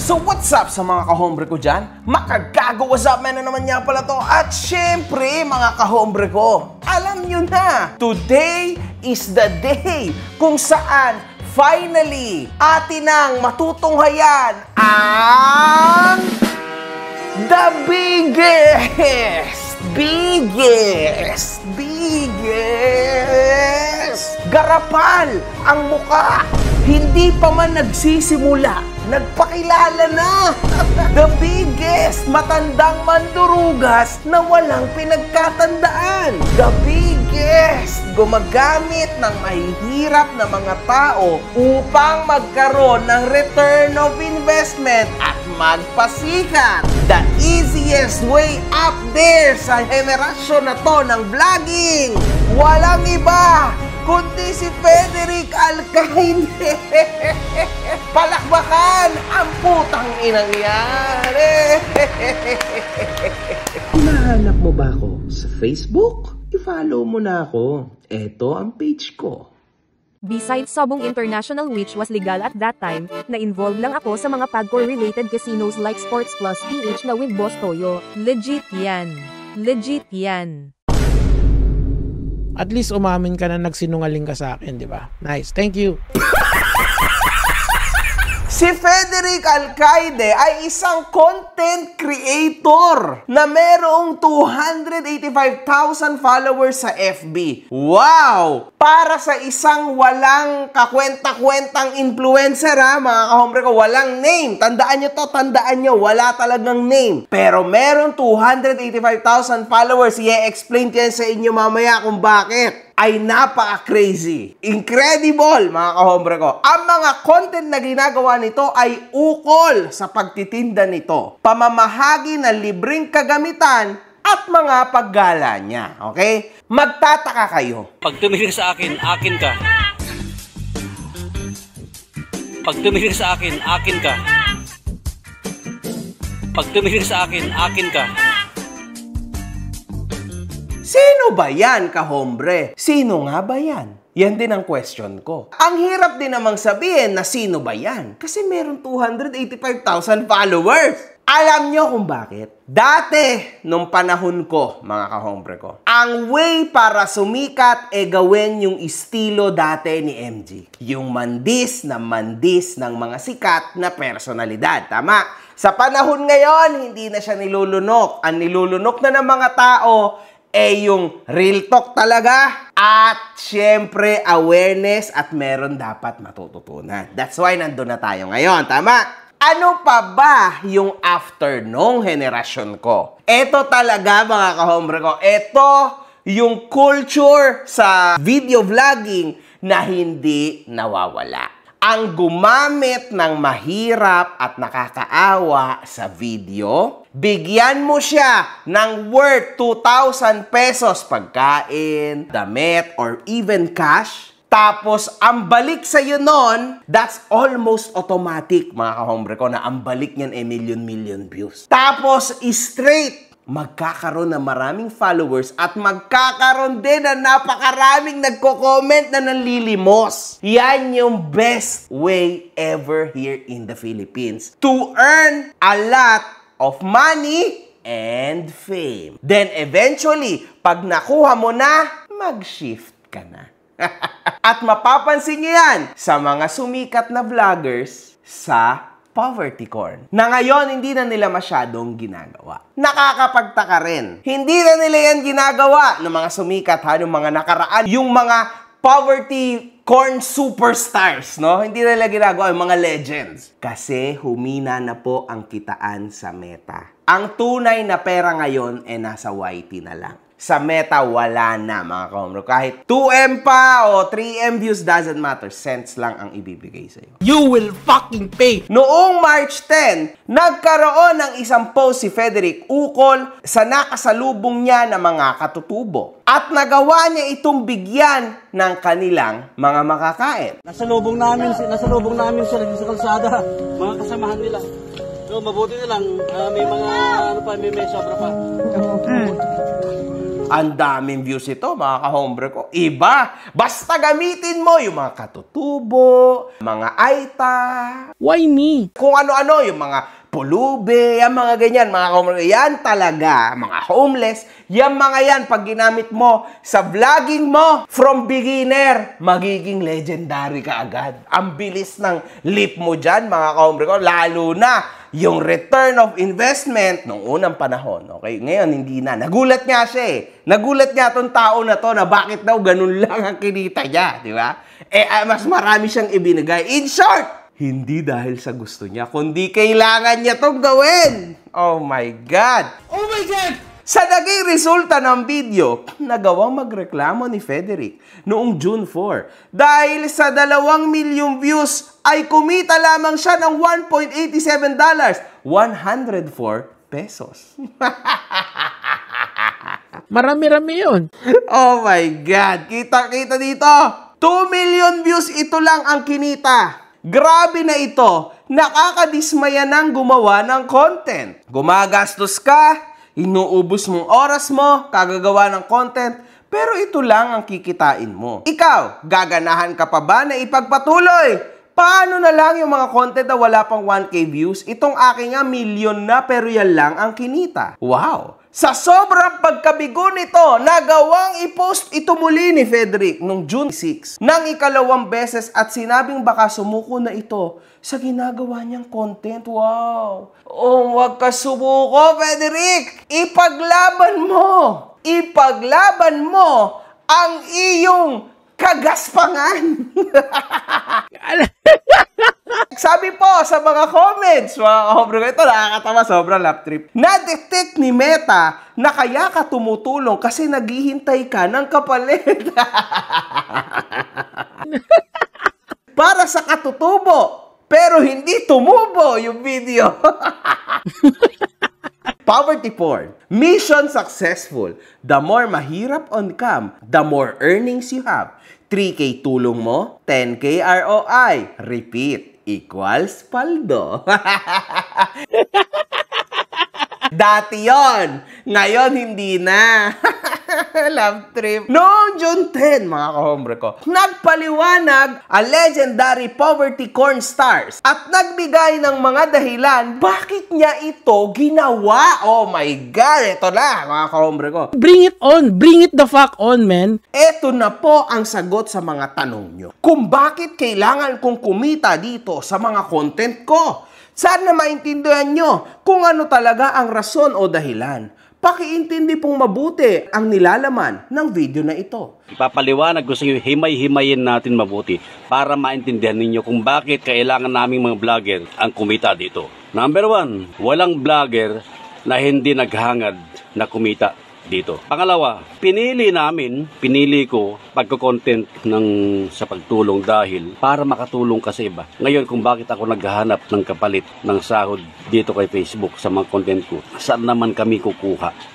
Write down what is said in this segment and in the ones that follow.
So what's up sa mga kahombre ko dyan? Makagago, what's up man na naman niya pala to. At syempre mga kahombre ko, alam nyo na, today is the day kung saan finally atin nang matutunghayan ang the biggest garapal ang muka. Hindi pa man nagsisimula, nagpakilala na. The biggest matandang mandurugas na walang pinagkatandaan. The biggest gumagamit ng mahihirap na mga tao upang magkaroon ng return of investment at magpasikat. The easiest way up there sa henerasyon na to ng vlogging. Walang iba kundi si Frederick Alcaide. Palakbakan ang putang inang yan. Hinahanap mo ba ako sa Facebook? I-follow mo na ako. Ito ang page ko. Besides Sobong International, which was legal at that time, na-involve lang ako sa mga Pagcor-related casinos like Sports Plus PH na with Boss Toyo. Legit yan. Legit yan. At least umamin ka na nagsinungaling ka sa akin, di ba? Nice. Thank you. Si Frederick Alcaide ay isang content creator na merong 285,000 followers sa FB. Wow! Para sa isang walang kakwenta-kwentang influencer ha, mga kahombre ko, walang name. Tandaan nyo to, tandaan nyo, wala talagang name. Pero merong 285,000 followers. I-explain ko yan sa inyo mamaya kung bakit. Ay napaka-crazy. Incredible, mga kahombre ko. Ang mga content na ginagawa nito ay ukol sa pagtitinda nito. Pamamahagi ng libreng kagamitan at mga paggala niya. Okay? Magtataka kayo. Pag tumingin sa akin, akin ka. Pag tumingin sa akin, akin ka. Pag tumingin sa akin, akin ka. Sino ba yan, kahombre? Sino nga ba yan? Yan din ang question ko. Ang hirap din namang sabihin na sino ba yan? Kasi meron 285,000 followers. Alam nyo kung bakit? Dati, nung panahon ko, mga kahombre ko, ang way para sumikat e gawin yung estilo dati ni MG. Yung mandis ng mga sikat na personalidad. Tama? Sa panahon ngayon, hindi na siya nilulunok. Ang nilulunok na ng mga tao yung real talk talaga at syempre awareness at meron dapat matututunan. That's why nandun na tayo ngayon, tama? Ano pa ba yung after nung henerasyon ko? Ito talaga mga kahombre ko, ito yung culture sa video vlogging na hindi nawawala. Ang gumamit ng mahirap at nakakaawa sa video, bigyan mo siya ng worth 2,000 pesos pagkain, damit, or even cash. Tapos, ang balik sa'yo nun, that's almost automatic, mga kahombre ko, na ang balik niyan ay million views. Tapos, straight, magkakaroon ng maraming followers at magkakaroon din na napakaraming nagko-comment na nanlilimos. Yan yung best way ever here in the Philippines to earn a lot of money and fame. Then eventually, pag nakuha mo na, mag-shift ka na. At mapapansin nyo yan sa mga sumikat na vloggers sa poverty corn, na ngayon hindi na nila masyadong ginagawa. Nakakapagtaka rin. Hindi na nila yan ginagawa ng mga sumikat ha, ng mga nakaraan, yung mga poverty corn superstars, no? Hindi na nila ginagawa yung mga legends. Kasi humina na po ang kitaan sa Meta. Ang tunay na pera ngayon nasa YT na lang. Sa Meta, wala na, mga kahombre. Kahit 2M pa o 3M views, doesn't matter. Cents lang ang ibibigay sa'yo. You will fucking pay! Noong March 10, nagkaroon ng isang post si Frederick ukol sa nakasalubong niya na mga katutubo. At nagawa niya itong bigyan ng kanilang mga makakain. Nasalubong namin sila sa kalsada, mga kasamahan nila. So, mabuti na lang, may mga, may sobra pa. Ang daming views ito, mga kahombre ko. Iba. Basta gamitin mo yung mga katutubo, mga aita. Why me? Kung ano-ano, yung mga pulube, yung mga ganyan, mga kahombre. Yan talaga, mga homeless. Yan mga yan, pag ginamit mo sa vlogging mo, from beginner, magiging legendary ka agad. Ang bilis ng leap mo dyan, mga kahombre ko. Lalo na yung return of investment nung unang panahon. Okay? Ngayon, hindi na. Nagulat nga siya eh. Nagulat nga tong tao na to na bakit daw ganun lang ang kinita niya. Di ba? Mas marami siyang ibinigay. In short, hindi dahil sa gusto niya, kundi kailangan niya tong gawin. Oh my God! Oh my God! Sa naging resulta ng video, nagawang magreklamo ni Frederick noong June 4. Dahil sa 2 milyong views, ay kumita lamang siya ng $1.87, 104 pesos. Marami-rami yun. Oh my God! Kita-kita dito! 2 million views, ito lang ang kinita. Grabe na ito. Nakakadismaya nang gumawa ng content. Gumagastos ka, inuubos mong oras mo, kagagawa ng content, pero ito lang ang kikitain mo. Ikaw, gaganahan ka pa ba na ipagpatuloy? Paano na lang yung mga content na wala pang 1K views? Itong aking nga million na pero yan lang ang kinita. Wow! Sa sobrang pagkabigo nito, nagawang i-post ito muli ni Frederick noong June 6 ng ikalawang beses at sinabing baka sumuko na ito sa ginagawa niyang content. Wow! Oh, wag ka sumuko, Frederick! Ipaglaban mo! Ipaglaban mo ang iyong kagaspangan! Sabi po sa mga comments, mga kahombre ko, ito nakakatawa, sobrang lap trip. Na-detect ni Meta na kaya ka tumutulong kasi naghihintay ka ng kapalit. Para sa katutubo, pero hindi tumubo yung video. Poverty porn. Mission successful. The more mahirap on cam, the more earnings you have. 3K tulong mo, 10K ROI. Repeat, equals paldo. Dati yon, ngayon hindi na. Love trip. Noong June 10, mga kahombre ko, nagpaliwanag ang legendary poverty corn stars at nagbigay ng mga dahilan bakit niya ito ginawa. Oh my God, ito na, mga kahombre ko. Bring it on! Bring it the fuck on, man! Ito na po ang sagot sa mga tanong nyo. Kung bakit kailangan kong kumita dito sa mga content ko. Sana maintindihan nyo kung ano talaga ang rason o dahilan. Pakiintindi pong mabuti ang nilalaman ng video na ito. Ipapaliwanag ko sa inyo, himay-himayin natin mabuti para maintindihan ninyo kung bakit kailangan naming mga vlogger ang kumita dito. Number 1, walang vlogger na hindi naghangad na kumita dito. Pangalawa, pinili ko pagko-content sa pagtulong dahil para makatulong ka sa iba. Ngayon kung bakit ako naghahanap ng kapalit ng sahod dito kay Facebook sa mga content ko, saan naman kami kukuha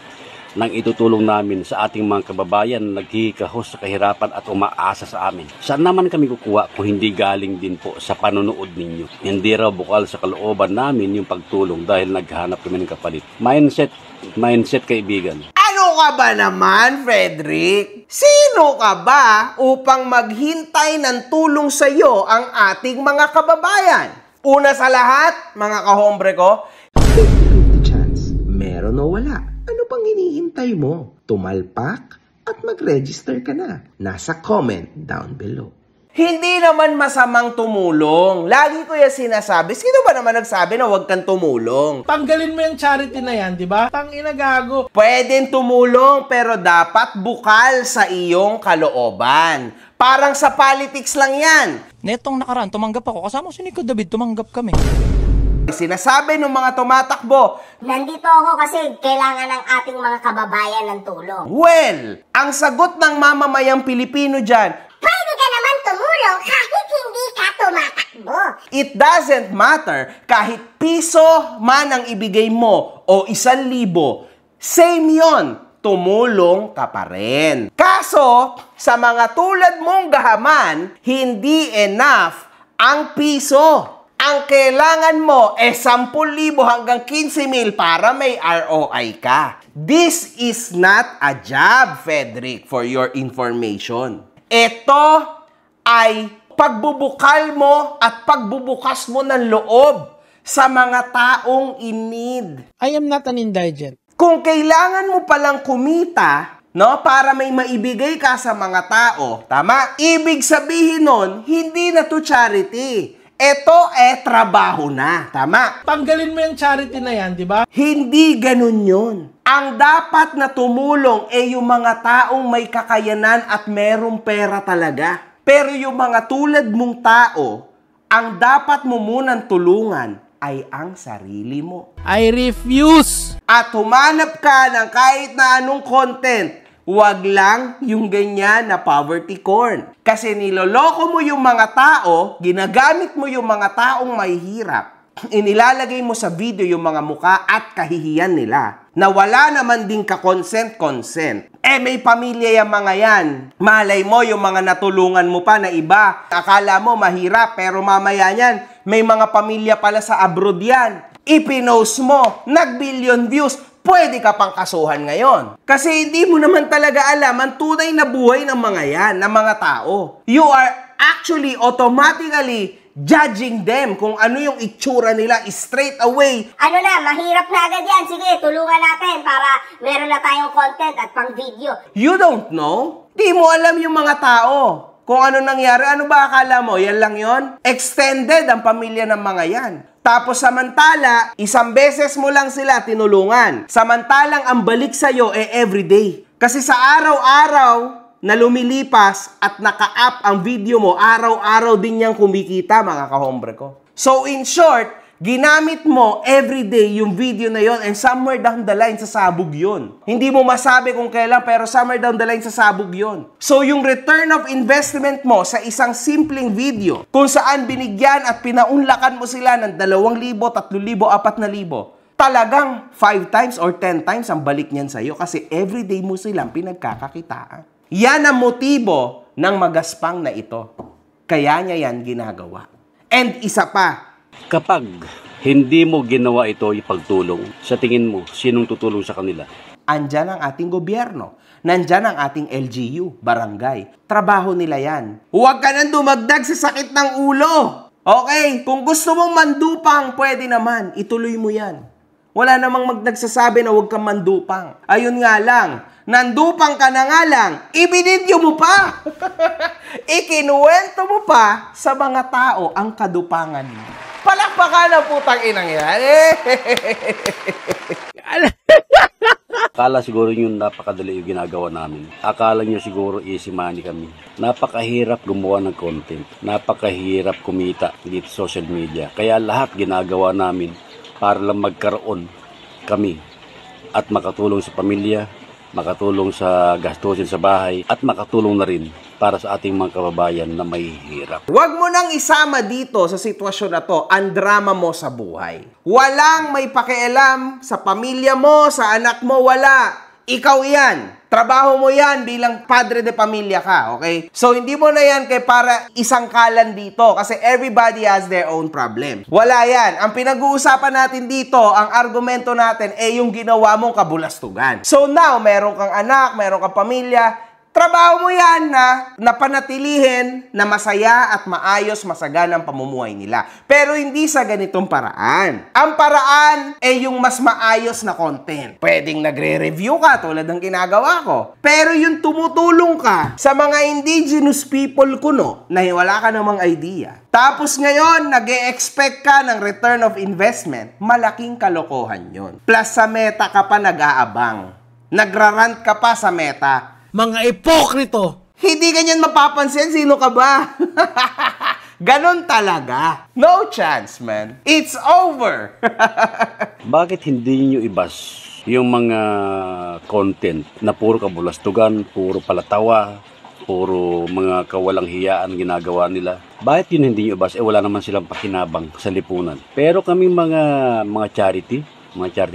ng itutulong namin sa ating mga kababayan na naghihikahos sa kahirapan at umaasa sa amin? Saan naman kami kukuha kung hindi galing din po sa panonood ninyo? Hindi raw bukal sa kalooban namin yung pagtulong dahil naghahanap kami ng kapalit. Mindset kaibigan. Ano ka ba naman, Frederick? Sino ka ba upang maghintay ng tulong sa iyo ang ating mga kababayan? Una sa lahat, mga kahombre ko, 50-50 chance, meron o wala. Ano pang hinihintay mo? Tumalpak at mag-register ka na. Nasa comment down below. Hindi naman masamang tumulong. Lagi ko yung sinasabi. Sino ba naman nagsabi na huwag kang tumulong? Tanggalin mo yung charity na yan, di ba? Tangina gago. Pwedeng tumulong pero dapat bukal sa iyong kalooban. Parang sa politics lang yan. Netong nakaraan, tumanggap ako. Kasama si Nico David, tumanggap kami. Sinasabi ng mga tumatakbo, nandito ako kasi kailangan ng ating mga kababayan ng tulong. well, ang sagot ng mamamayang Pilipino dyan, Pwede ka naman tumulong kahit hindi ka tumatakbo. it doesn't matter kahit piso man ang ibigay mo o 1,000, same yon, tumulong ka pa rin. Kaso, sa mga tulad mong gahaman, hindi enough ang piso. Ang kailangan mo 10,000 hanggang 15,000 para may ROI ka. This is not a job, Frederick, for your information. Ito ay pagbubukal mo at pagbubukas mo ng loob sa mga taong in need. I am not an indigent. Kung kailangan mo palang kumita, no, para may maibigay ka sa mga tao, tama? Ibig sabihin nun, hindi na to charity. Ito trabaho na, tama? Tanggalin mo yung charity na yan, di ba? Hindi ganun yun. Ang dapat na tumulong yung mga taong may kakayanan at merong pera talaga. Pero yung mga tulad mong tao, ang dapat mo munang tulungan ay ang sarili mo. I refuse! At humanap ka ng kahit na anong content, huwag lang yung ganyan na poverty corn. Kasi niloloko mo yung mga tao, ginagamit mo yung mga taong mahihirap, inilalagay mo sa video yung mga muka at kahihiyan nila na wala naman din ka-consent. May pamilya yung mga yan. Malay mo yung mga natulungan mo pa na iba. Akala mo mahirap pero mamaya yan, may mga pamilya pala sa abroad yan. Ipinost mo, nag-billion views, pwede ka pang kasuhan ngayon. Kasi hindi mo naman talaga alam ang tunay na buhay ng mga yan, ng mga tao. You are actually automatically judging them kung ano yung itsura nila straight away. Ano na, mahirap na agad yan. Sige, tulungan natin para meron na tayong content at pang video. You don't know? Di mo alam yung mga tao. Kung ano nangyari, ano ba akala mo? Yan lang yon? Extended ang pamilya ng mga yan. Tapos samantala, isang beses mo lang sila tinulungan. Samantalang ang balik sa'yo everyday. Kasi sa araw-araw na lumilipas at naka-up ang video mo, araw-araw din niyang kumikita, mga kahombre ko. So in short, ginamit mo everyday yung video na yon and somewhere down the line sasabog yun. Hindi mo masabi kung kailan pero somewhere down the line sasabog yun. So yung return of investment mo sa isang simpleng video kung saan binigyan at pinaunlakan mo sila ng 2,000, 3,000, 4,000, talagang 5 times or 10 times ang balik niyan sa'yo kasi everyday mo silang pinagkakakitaan. Yan ang motibo ng magaspang na ito. Kaya niya yan ginagawa. And isa pa, Kapag hindi mo ginawa ito yung pagtulong, sa tingin mo, sinong tutulong sa kanila? andyan ang ating gobyerno. Nandyan ang ating LGU, barangay. Trabaho nila yan. Huwag ka nang dumagdag sa sakit ng ulo. Okay? Kung gusto mong mandupang, pwede naman. Ituloy mo yan. Wala namang magnagsasabi na huwag kang mandupang. Ayun nga lang, nandupang ka na nga lang, ibinidyo mo pa. Ikinuwento mo pa sa mga tao ang kadupangan mo. Palakpakan na putang inang yan. Akala siguro yung napakadali yung ginagawa namin. Akala nyo siguro easy money kami. Napakahirap gumawa ng content. Napakahirap kumita dito sa social media. Kaya lahat ginagawa namin para lang magkaroon kami at makatulong sa pamilya, makatulong sa gastusin sa bahay, at makatulong na rin para sa ating mga kababayan na may hirap. Huwag mo nang isama dito sa sitwasyon na to ang drama mo sa buhay. Walang may pakialam sa pamilya mo, sa anak mo, wala. Ikaw yan. Trabaho mo yan bilang padre de pamilya ka, okay? So, hindi mo na yan kay para isangkalan dito kasi everybody has their own problem. Wala yan. Ang pinag-uusapan natin dito, ang argumento natin, yung ginawa mong kabulastugan. So, now, meron kang anak, meron kang pamilya, trabaho mo yan na napanatilihin na masaya at maayos masaganang pamumuhay nila. Pero hindi sa ganitong paraan. Ang paraan yung mas maayos na content. Pwedeng nagre-review ka tulad ng ginagawa ko. Pero yung tumutulong ka sa mga indigenous people kuno na wala ka namang idea. Tapos ngayon, nag-e-expect ka ng return of investment. Malaking kalokohan yon. Plus sa Meta ka pa nag-aabang. Nagrarant ka pa sa Meta. Mga ipokrito! Hindi ganyan mapapansin, sino ka ba? Ganon talaga. No chance, man. It's over. Bakit hindi nyo ibas yung mga content na puro kabulastugan, puro palatawa, puro mga kawalang hiyaan ginagawa nila? Bakit yun hindi nyo ibas? Wala naman silang pakinabang sa lipunan. Pero kami mga charity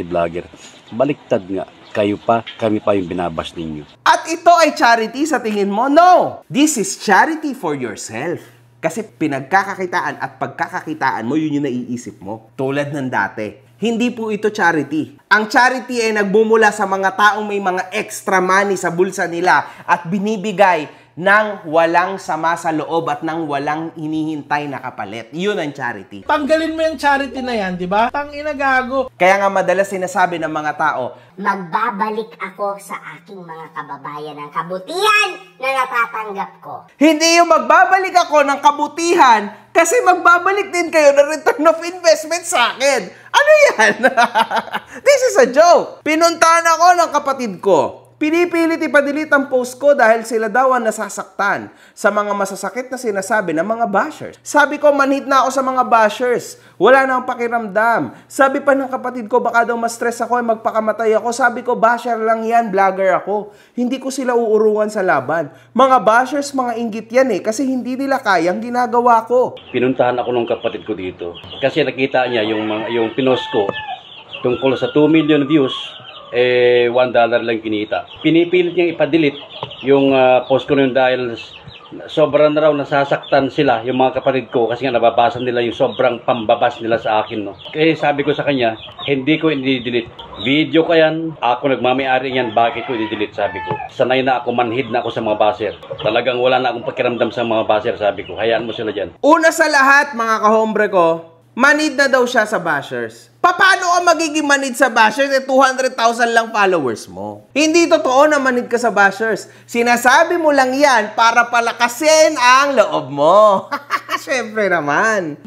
vlogger, baliktad nga. Kami pa yung binabas ninyo. At ito ay charity sa tingin mo? No! This is charity for yourself. Kasi pinagkakakitaan at pagkakakitaan mo, yun yung naiisip mo. Tulad ng dati. Hindi po ito charity. Ang charity ay nagmumula sa mga taong may mga extra money sa bulsa nila at binibigay ng walang sama sa loob at ng walang hinihintay na kapalit. Yun ang charity. Tanggalin mo yung charity na yan, di ba? Gago. Kaya nga madalas sinasabi ng mga tao, Magbabalik ako sa aking mga kababayan ng kabutihan na natatanggap ko. hindi yung magbabalik ako ng kabutihan kasi magbabalik din kayo ng return of investment sa akin. Ano yan? This is a joke. Pinuntahan ako ng kapatid ko. Pinipilit ipadelete ang post ko dahil sila daw ang nasasaktan sa mga masasakit na sinasabi ng mga bashers. Sabi ko, manhid na ako sa mga bashers. Wala na akong pakiramdam. Sabi pa ng kapatid ko, baka daw ma-stress ako ay magpakamatay ako. Sabi ko, basher lang yan, vlogger ako. Hindi ko sila uurungan sa laban. Mga bashers, mga inggit yan kasi hindi nila kayang ginagawa ko. Pinuntahan ako ng kapatid ko dito kasi nakita niya yung pinost ko tungkol sa 2 million views, $1 lang kinita. Pinipilit niyang ipadelete yung post ko nun dahil sobrang na raw nasasaktan sila, yung mga kapatid ko, kasi nga nababasa nila yung sobrang pambabas nila sa akin. No? Kaya sabi ko sa kanya, hindi ko i-delete. Video ka yan, ako nagmamay-ari yan, bakit ko i-delete, sabi ko. Sanay na ako, manhid na ako sa mga baser. Talagang wala na akong pakiramdam sa mga baser, sabi ko. Hayaan mo sila dyan. Una sa lahat, mga kahombre ko, manid na daw siya sa bashers. Paano ka magiging manid sa bashers? 200,000 lang followers mo. Hindi totoo na manid ka sa bashers. Sinasabi mo lang yan para palakasin ang loob mo. Siyempre naman.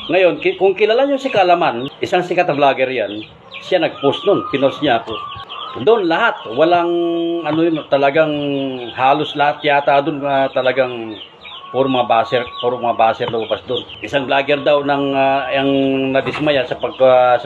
Ngayon, kung kilala niyo si Kalaman, isang sikat na vlogger yan, siya nag-post nun, pinost niya ako. Doon lahat, walang talagang halos lahat yata doon talagang puro mga baser lumabas doon. Isang vlogger daw ang nadismaya sa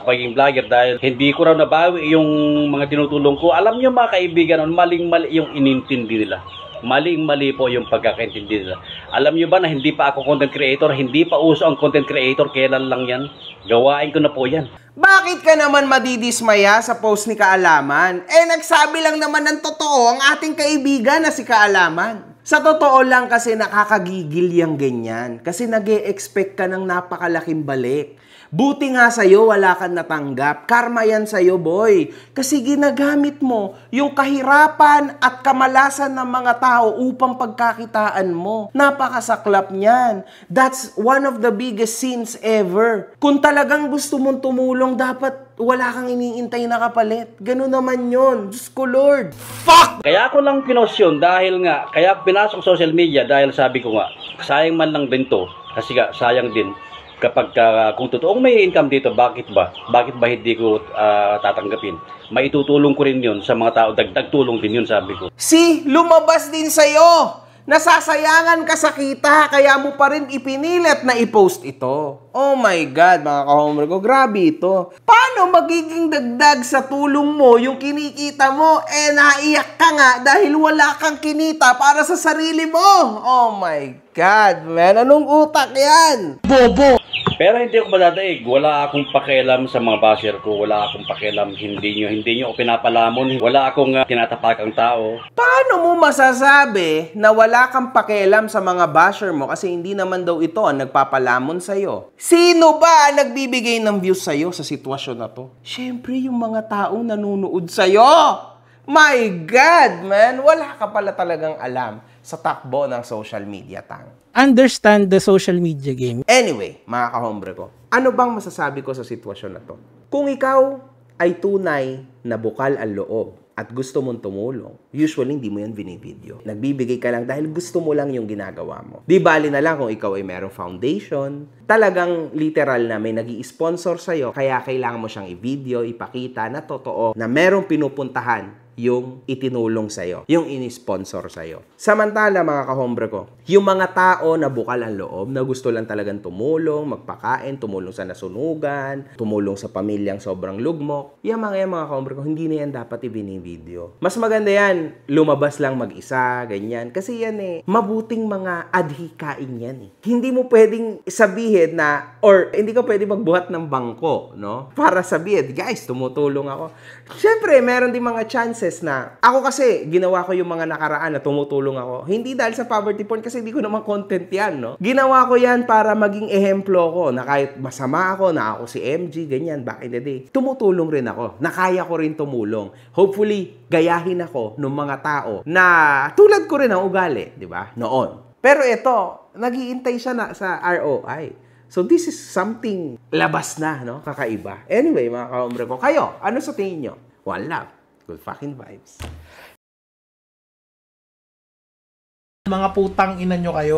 pagiging vlogger dahil hindi ko raw nabawi yung mga tinutulong ko. Alam niyo mga kaibigan, maling-mali yung inintindi nila. Maling-mali po yung pagkakaintindi nila. Alam niyo ba na hindi pa ako content creator, hindi pa uso ang content creator, kailan lang yan? Gawain ko na po yan. Bakit ka naman madidismaya sa post ni Kaalaman? Nagsabi lang naman ng totoo ang ating kaibigan na si Kaalaman. Sa totoo lang kasi nakakagigil yung ganyan. Kasi nag-e-expect ka ng napakalaking balik. Buti nga sa'yo, wala kang natanggap. Karma yan sa'yo, boy. Kasi ginagamit mo yung kahirapan at kamalasan ng mga tao upang pagkakitaan mo. Napakasaklap niyan. That's one of the biggest sins ever. Kung talagang gusto mong tumulong, dapat wala kang iniintay na kapalit. Ganun naman yun. Diyos ko, Lord. Fuck! Kaya ako lang pinost yun dahil nga, kaya pinasok social media dahil sabi ko nga, sayang man lang din to. Kasi nga, sayang din. Kapag kung totoong may income dito, bakit ba hindi ko tatanggapin? Maitutulong ko rin yun sa mga tao, dagdag tulong din yun, sabi ko. Lumabas din sa'yo! Nasasayangan ka sa kita, kaya mo pa rin ipinilit na i-post ito. Oh my God, mga kahombre ko, grabe ito. Paano magiging dagdag sa tulong mo yung kinikita mo? Naiyak ka nga dahil wala kang kinita para sa sarili mo. Oh my God, man. Anong utak yan? Bobo! Pero hindi ako madadaig. Wala akong pakialam sa mga basher ko. Wala akong pakialam. Hindi nyo ako pinapalamon. Wala akong tinatapakang tao. Paano mo masasabi na wala kang pakialam sa mga basher mo kasi hindi naman daw ito ang nagpapalamon sa'yo? Sino ba ang nagbibigay ng views sa'yo sa sitwasyon na to? Siyempre, yung mga taong nanunood sa'yo. My God, man. Wala ka pala talagang alam sa takbo ng social media, tang. Understand the social media game. Anyway, mga kahombre ko, ano bang masasabi ko sa sitwasyon na to? Kung ikaw ay tunay na bukal ang loob at gusto mong tumulong, usually hindi mo yan binivideo. Nagbibigay ka lang dahil gusto mo lang yung ginagawa mo. Di bali na lang kung ikaw ay merong foundation, talagang literal na may nag-i-sponsor sa'yo, kaya kailangan mo siyang i-video, ipakita na totoo na merong pinupuntahan yung itinulong sa'yo, yung ini-sponsor sa'yo. Samantala, mga kahombre ko, yung mga tao na bukal ang loob, na gusto lang talagang tumulong, magpakain, tumulong sa nasunugan, tumulong sa pamilyang sobrang lugmok, yung mga kahombre ko, hindi na yan dapat i-video. Mas maganda yan, lumabas lang mag-isa, ganyan. Kasi yan mabuting mga adhikain yan Hindi mo pwedeng sabihin na, or hindi ka pwedeng magbuhat ng bangko, no? Para sabihin, guys, tumutulong ako. Siyempre, meron din mga chances instances na ako kasi ginawa ko yung mga nakaraan na tumutulong ako. Hindi dahil sa poverty porn kasi hindi ko naman content yan, no? Ginawa ko yan para maging ehemplo ko na kahit masama ako, na ako si MG, ganyan, back in the day, tumutulong rin ako. Nakaya ko rin tumulong. Hopefully, gayahin ako ng mga tao na tulad ko rin ang ugali, di ba? Noon. Pero ito, nag-iintay siya na sa ROI. So this is something labas na, no? Kakaiba. Anyway, mga kahombre ko, kayo, ano sa tingin nyo? One love. Good fucking vibes. Mga putang ina nyo kayo.